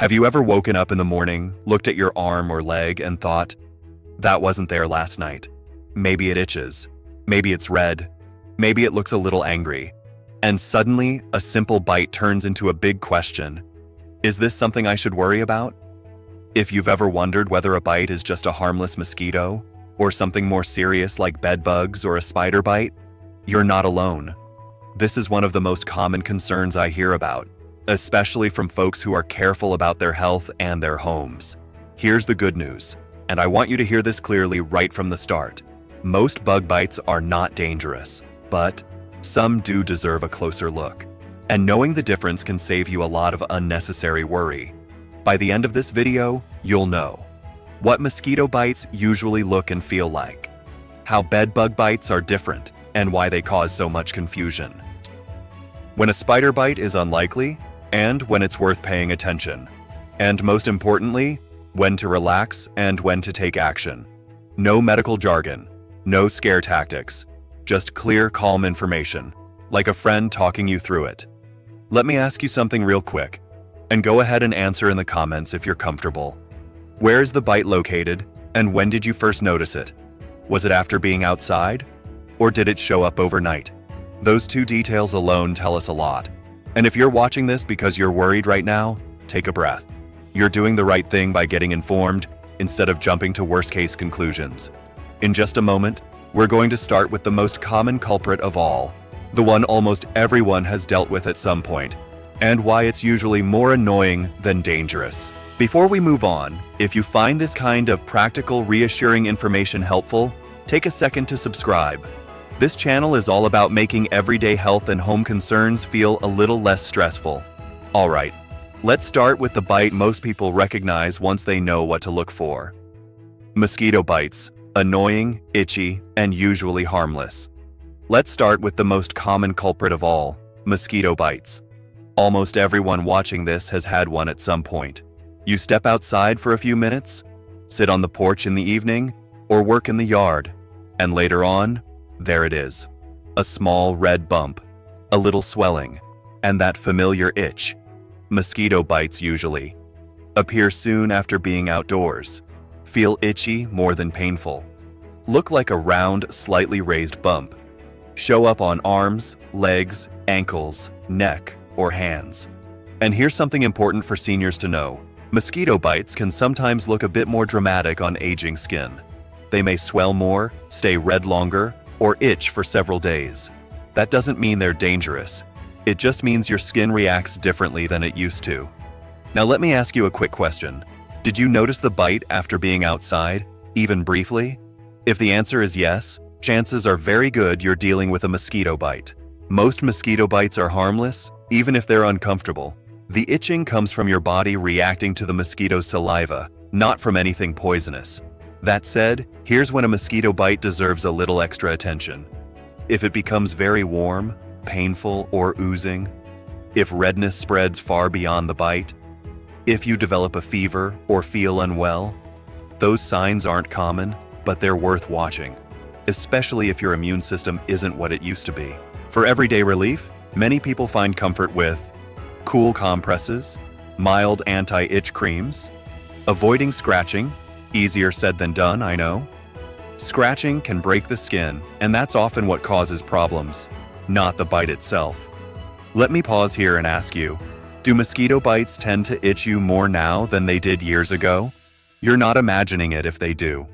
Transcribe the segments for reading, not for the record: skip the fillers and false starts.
Have you ever woken up in the morning, looked at your arm or leg, and thought, that wasn't there last night? Maybe it itches. Maybe it's red. Maybe it looks a little angry. And suddenly, a simple bite turns into a big question. Is this something I should worry about? If you've ever wondered whether a bite is just a harmless mosquito, or something more serious like bed bugs or a spider bite, you're not alone. This is one of the most common concerns I hear about, especially from folks who are careful about their health and their homes. Here's the good news, and I want you to hear this clearly right from the start. Most bug bites are not dangerous, but some do deserve a closer look. And knowing the difference can save you a lot of unnecessary worry. By the end of this video, you'll know what mosquito bites usually look and feel like, how bed bug bites are different, and why they cause so much confusion, when a spider bite is unlikely, and when it's worth paying attention, and most importantly, when to relax and when to take action. No medical jargon, no scare tactics, just clear, calm information, like a friend talking you through it. Let me ask you something real quick, and go ahead and answer in the comments if you're comfortable. Where is the bite located, and when did you first notice it? Was it after being outside, or did it show up overnight? Those two details alone tell us a lot. And if you're watching this because you're worried right now, take a breath. You're doing the right thing by getting informed instead of jumping to worst-case conclusions. In just a moment, we're going to start with the most common culprit of all, the one almost everyone has dealt with at some point, and why it's usually more annoying than dangerous. Before we move on, if you find this kind of practical, reassuring information helpful, take a second to subscribe. This channel is all about making everyday health and home concerns feel a little less stressful. All right, let's start with the bite most people recognize once they know what to look for. Mosquito bites, annoying, itchy, and usually harmless. Let's start with the most common culprit of all, mosquito bites. Almost everyone watching this has had one at some point. You step outside for a few minutes, sit on the porch in the evening, or work in the yard, and later on, there it is. A small red bump, a little swelling, and that familiar itch. Mosquito bites usually appear soon after being outdoors, feel itchy more than painful, look like a round, slightly raised bump, show up on arms, legs, ankles, neck, or hands. And here's something important for seniors to know. Mosquito bites can sometimes look a bit more dramatic on aging skin. They may swell more, stay red longer, or itch for several days. That doesn't mean they're dangerous. It just means your skin reacts differently than it used to. Now let me ask you a quick question. Did you notice the bite after being outside, even briefly? If the answer is yes, chances are very good you're dealing with a mosquito bite. Most mosquito bites are harmless, even if they're uncomfortable. The itching comes from your body reacting to the mosquito's saliva, not from anything poisonous. That said, here's when a mosquito bite deserves a little extra attention. If it becomes very warm, painful, or oozing, if redness spreads far beyond the bite, if you develop a fever or feel unwell, those signs aren't common, but they're worth watching, especially if your immune system isn't what it used to be. For everyday relief, many people find comfort with cool compresses, mild anti-itch creams, avoiding scratching. Easier said than done, I know. Scratching can break the skin, and that's often what causes problems, not the bite itself. Let me pause here and ask you, do mosquito bites tend to itch you more now than they did years ago? You're not imagining it if they do.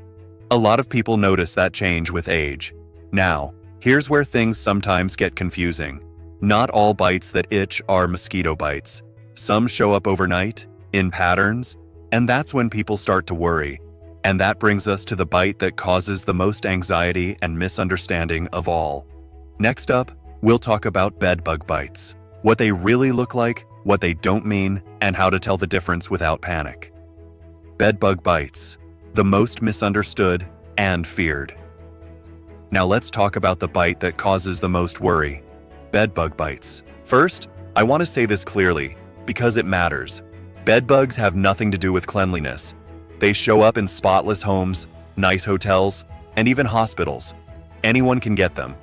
A lot of people notice that change with age. Now, here's where things sometimes get confusing. Not all bites that itch are mosquito bites. Some show up overnight, in patterns, and that's when people start to worry. And that brings us to the bite that causes the most anxiety and misunderstanding of all. Next up, we'll talk about bed bug bites, what they really look like, what they don't mean, and how to tell the difference without panic. Bed bug bites, the most misunderstood and feared. Now let's talk about the bite that causes the most worry, bed bug bites. First, I want to say this clearly, because it matters. Bed bugs have nothing to do with cleanliness. They show up in spotless homes, nice hotels, and even hospitals. Anyone can get them.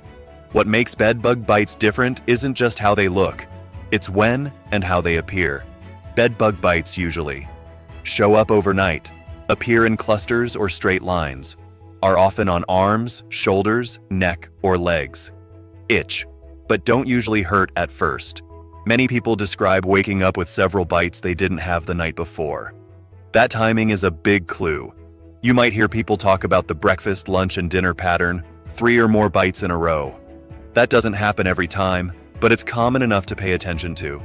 What makes bed bug bites different isn't just how they look, it's when and how they appear. Bed bug bites usually show up overnight, appear in clusters or straight lines, are often on arms, shoulders, neck, or legs. Itch, but don't usually hurt at first. Many people describe waking up with several bites they didn't have the night before. That timing is a big clue. You might hear people talk about the breakfast, lunch, and dinner pattern, 3 or more bites in a row. That doesn't happen every time, but it's common enough to pay attention to.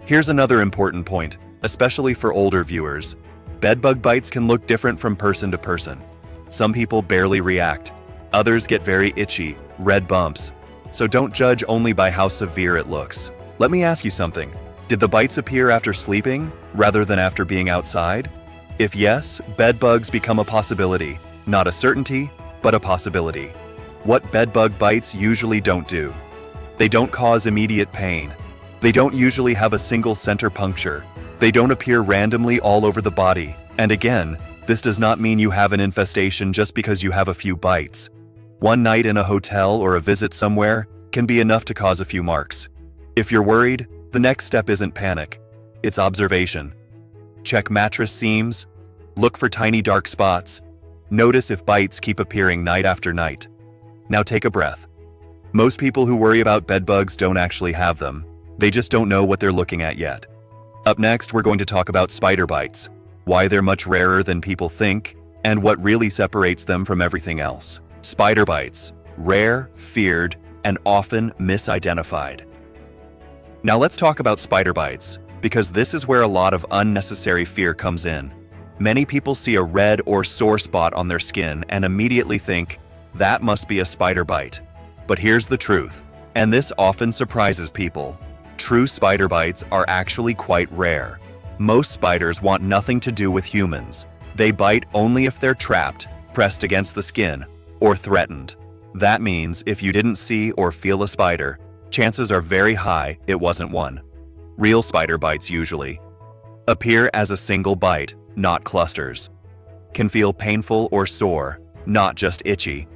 Here's another important point, especially for older viewers. Bedbug bites can look different from person to person. Some people barely react. Others get very itchy, red bumps. So don't judge only by how severe it looks. Let me ask you something. Did the bites appear after sleeping, rather than after being outside? If yes, bedbugs become a possibility. Not a certainty, but a possibility. What bedbug bites usually don't do. They don't cause immediate pain. They don't usually have a single center puncture. They don't appear randomly all over the body. And again, this does not mean you have an infestation just because you have a few bites. One night in a hotel or a visit somewhere can be enough to cause a few marks. If you're worried, the next step isn't panic. It's observation. Check mattress seams. Look for tiny dark spots. Notice if bites keep appearing night after night. Now take a breath. Most people who worry about bedbugs don't actually have them. They just don't know what they're looking at yet. Up next, we're going to talk about spider bites, why they're much rarer than people think, and what really separates them from everything else. Spider bites, rare, feared, and often misidentified. Now let's talk about spider bites, because this is where a lot of unnecessary fear comes in. Many people see a red or sore spot on their skin and immediately think, that must be a spider bite. But here's the truth, and this often surprises people. True spider bites are actually quite rare. Most spiders want nothing to do with humans. They bite only if they're trapped, pressed against the skin, or threatened. That means if you didn't see or feel a spider, chances are very high it wasn't one. Real spider bites usually appear as a single bite, not clusters. Can feel painful or sore, not just itchy.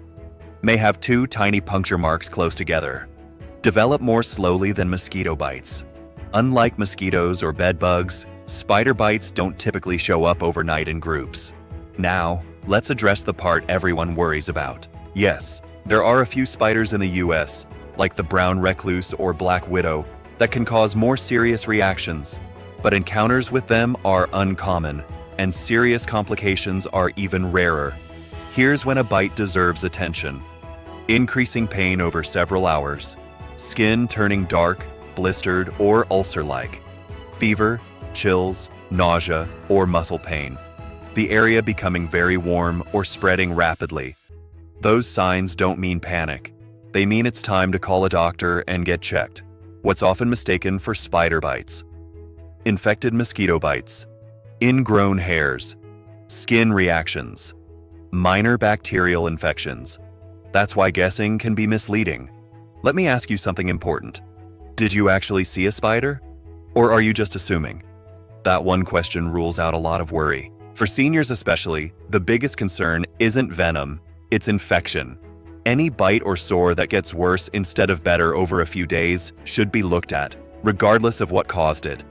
May have 2 tiny puncture marks close together. Develop more slowly than mosquito bites. Unlike mosquitoes or bed bugs, spider bites don't typically show up overnight in groups. Now, let's address the part everyone worries about. Yes, there are a few spiders in the US, like the brown recluse or black widow, that can cause more serious reactions. But encounters with them are uncommon, and serious complications are even rarer. Here's when a bite deserves attention. Increasing pain over several hours. Skin turning dark, blistered, or ulcer-like. Fever, chills, nausea, or muscle pain. The area becoming very warm or spreading rapidly. Those signs don't mean panic. They mean it's time to call a doctor and get checked. What's often mistaken for spider bites. Infected mosquito bites. Ingrown hairs. Skin reactions. Minor bacterial infections. That's why guessing can be misleading. Let me ask you something important. Did you actually see a spider? Or are you just assuming? That one question rules out a lot of worry. For seniors especially, the biggest concern isn't venom, it's infection. Any bite or sore that gets worse instead of better over a few days should be looked at, regardless of what caused it.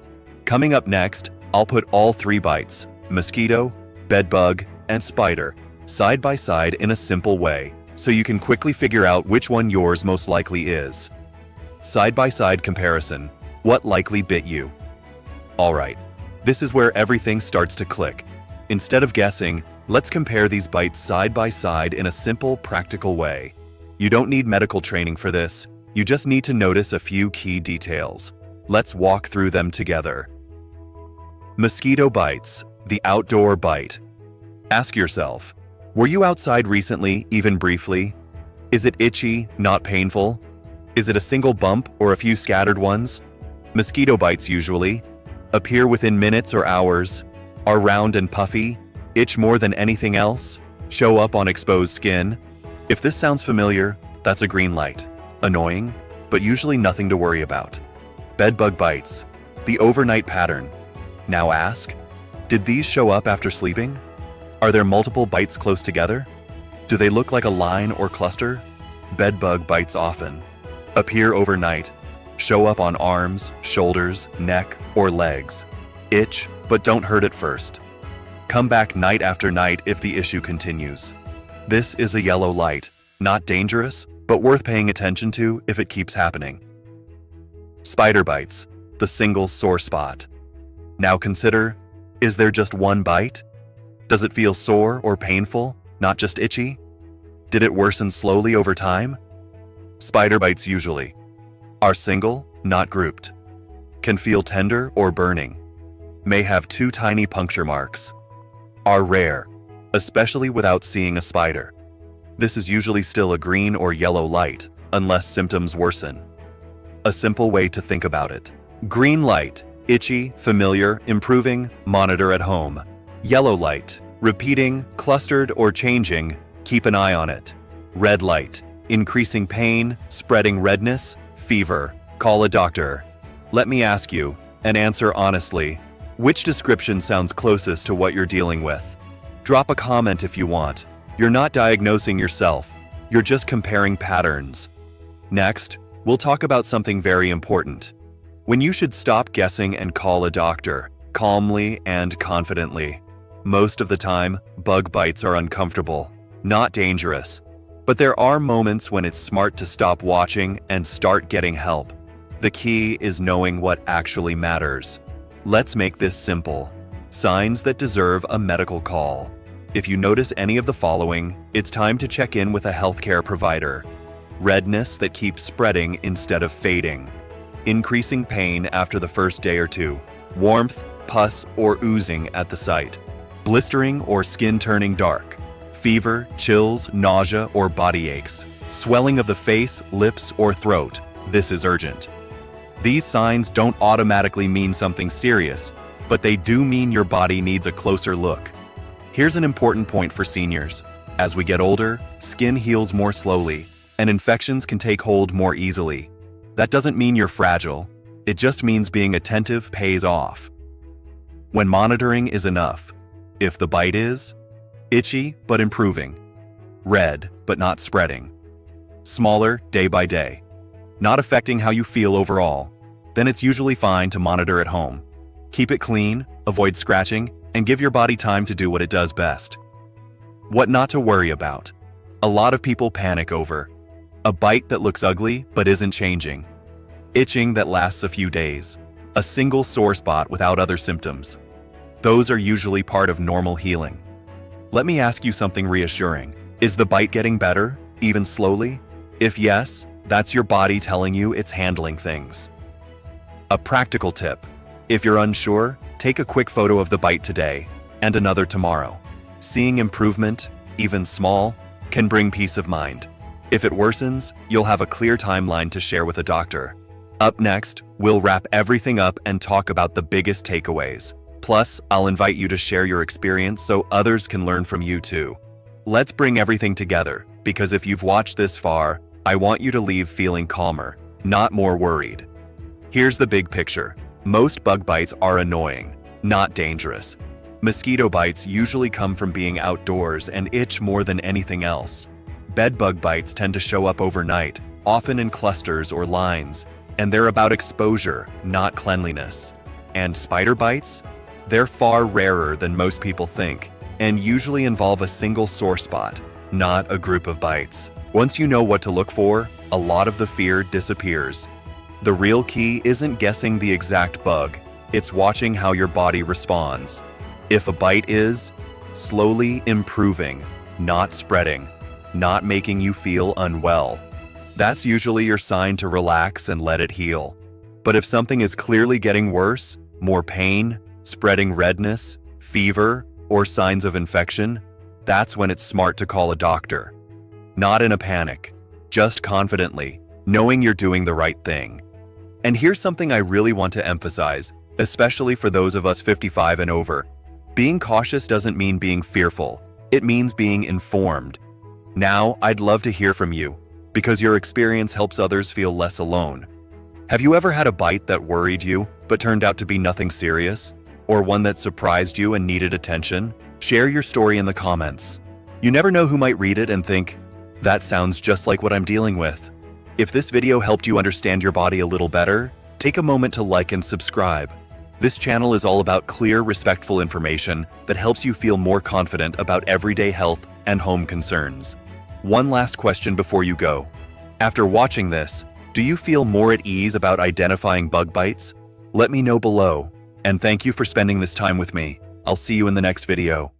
Coming up next, I'll put all 3 bites, mosquito, bedbug, and spider, side by side in a simple way, so you can quickly figure out which one yours most likely is. Side-by-side comparison. What likely bit you? Alright, this is where everything starts to click. Instead of guessing, let's compare these bites side by side in a simple, practical way. You don't need medical training for this, you just need to notice a few key details. Let's walk through them together. Mosquito bites, the outdoor bite. Ask yourself, were you outside recently, even briefly? Is it itchy, not painful? Is it a single bump or a few scattered ones? Mosquito bites usually appear within minutes or hours, are round and puffy, itch more than anything else, show up on exposed skin. If this sounds familiar, that's a green light. Annoying, but usually nothing to worry about. Bedbug bites, the overnight pattern. Now ask, did these show up after sleeping? Are there multiple bites close together? Do they look like a line or cluster? Bedbug bites often appear overnight, show up on arms, shoulders, neck, or legs. Itch, but don't hurt at first. Come back night after night if the issue continues. This is a yellow light, not dangerous, but worth paying attention to if it keeps happening. Spider bites, the single sore spot. Now consider, is there just one bite? Does it feel sore or painful, not just itchy? Did it worsen slowly over time? Spider bites usually are single, not grouped. Can feel tender or burning. May have 2 tiny puncture marks. Are rare, especially without seeing a spider. This is usually still a green or yellow light, unless symptoms worsen. A simple way to think about it. Green light, itchy, familiar, improving, monitor at home. Yellow light, repeating, clustered, or changing, keep an eye on it. Red light, increasing pain, spreading redness, fever, call a doctor. Let me ask you, and answer honestly, which description sounds closest to what you're dealing with? Drop a comment if you want. You're not diagnosing yourself, you're just comparing patterns. Next, we'll talk about something very important. When you should stop guessing and call a doctor, calmly and confidently. Most of the time, bug bites are uncomfortable, not dangerous. But there are moments when it's smart to stop watching and start getting help. The key is knowing what actually matters. Let's make this simple. Signs that deserve a medical call. If you notice any of the following, it's time to check in with a healthcare provider. Redness that keeps spreading instead of fading. Increasing pain after the first day or two. Warmth, pus, or oozing at the site. Blistering or skin turning dark. Fever, chills, nausea, or body aches. Swelling of the face, lips, or throat. This is urgent. These signs don't automatically mean something serious, but they do mean your body needs a closer look. Here's an important point for seniors. As we get older, skin heals more slowly, and infections can take hold more easily. That doesn't mean you're fragile. It just means being attentive pays off. When monitoring is enough. If the bite is itchy but improving, red but not spreading, smaller day by day, not affecting how you feel overall, then it's usually fine to monitor at home. Keep it clean, avoid scratching, and give your body time to do what it does best. What not to worry about. A lot of people panic over a bite that looks ugly but isn't changing, itching that lasts a few days, a single sore spot without other symptoms. Those are usually part of normal healing. Let me ask you something reassuring. Is the bite getting better, even slowly? If yes, that's your body telling you it's handling things. A practical tip. If you're unsure, take a quick photo of the bite today and another tomorrow. Seeing improvement, even small, can bring peace of mind. If it worsens, you'll have a clear timeline to share with a doctor. Up next, we'll wrap everything up and talk about the biggest takeaways. Plus, I'll invite you to share your experience so others can learn from you too. Let's bring everything together, because if you've watched this far, I want you to leave feeling calmer, not more worried. Here's the big picture. Most bug bites are annoying, not dangerous. Mosquito bites usually come from being outdoors and itch more than anything else. Bed bug bites tend to show up overnight, often in clusters or lines, and they're about exposure, not cleanliness. And spider bites? They're far rarer than most people think, and usually involve a single sore spot, not a group of bites. Once you know what to look for, a lot of the fear disappears. The real key isn't guessing the exact bug, it's watching how your body responds. If a bite is slowly improving, not spreading, not making you feel unwell, that's usually your sign to relax and let it heal. But if something is clearly getting worse, more pain, spreading redness, fever, or signs of infection, that's when it's smart to call a doctor. Not in a panic, just confidently, knowing you're doing the right thing. And here's something I really want to emphasize, especially for those of us 55 and over. Being cautious doesn't mean being fearful, it means being informed. Now, I'd love to hear from you, because your experience helps others feel less alone. Have you ever had a bite that worried you, but turned out to be nothing serious? Or one that surprised you and needed attention? Share your story in the comments. You never know who might read it and think, that sounds just like what I'm dealing with. If this video helped you understand your body a little better, take a moment to like and subscribe. This channel is all about clear, respectful information that helps you feel more confident about everyday health and home concerns. One last question before you go. After watching this, do you feel more at ease about identifying bug bites? Let me know below. And thank you for spending this time with me. I'll see you in the next video.